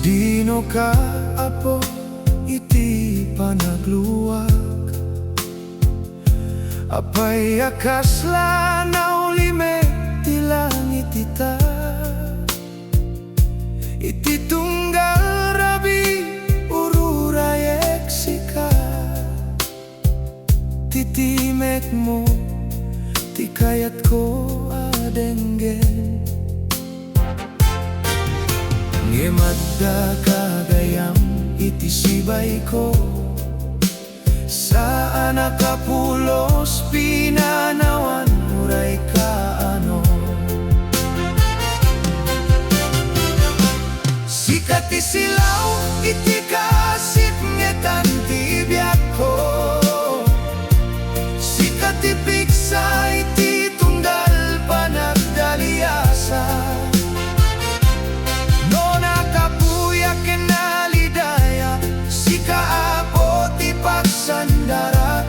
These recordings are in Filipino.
Dino ka apo iti panagluwag, apay akasla na ulime ti langit ita, iti tunggal rabi ururay eksika, titimek mo ti kayat ko adenggen. Ngemadda kagayam iti sibay ko, saan nakapulos pinanawan uray kaano. Sikat ti silaw iti kasip ngetan ti biyak ko, sikat ti piksa iti tunggal panagdaliasa. Sandara,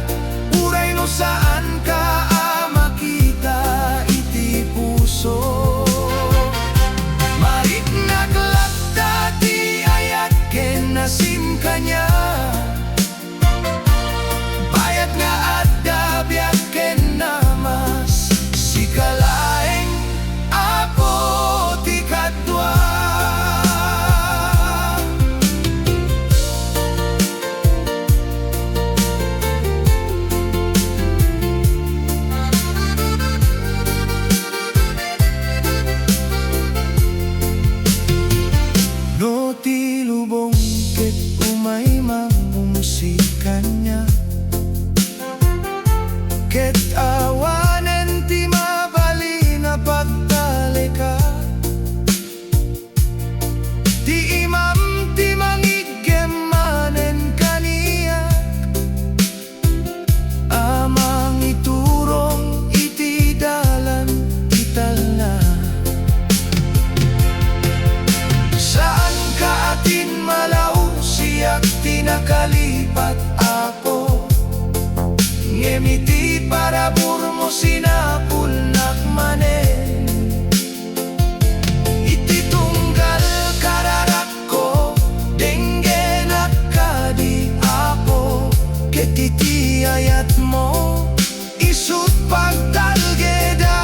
uray no saan ka makita iti puso. Marit naglakta ti ayat ken nasim kanya, bayat nga adda biyak ken namas, sikalaeng apo ti kadwa. Ti lubong ket umay mamumsikan niya, ket awanen ti mabali na pagtalika, ti imam ti mangiggemanen kaniyak, amang iturong iti dalan ital na. Atin malaw siyak tinakalipat ako, ngemiti para burmo sinapul nakmanen, iti tunggal kararak ko denggen akadi ako, ket iti ayat mo isut pagtalgeda.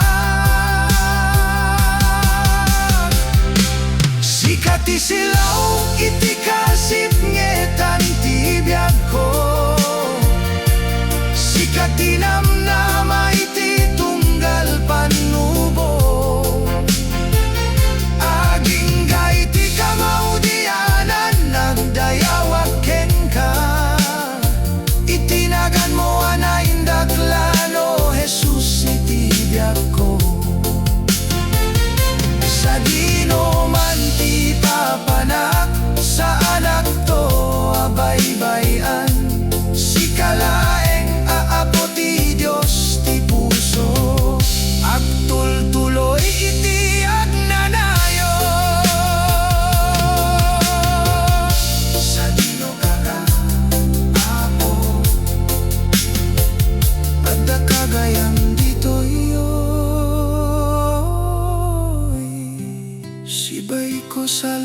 Sikat ti silaw iti kasip ngetan ti biyak ko, sikat ti namnama iti tunggal panubo, aging gay ti kamaudianan nagdayawak ken ka, itinagan mo anay daklano Jesus iti biyak ko. Sa dino man ti papanak, sa anak to abay-bayan, sikalaeng aapo ti Diyos ti puso, agtultuloy iti agnanayo. Sa dino kaka apo, adda kagayam ditoy sibay ko sa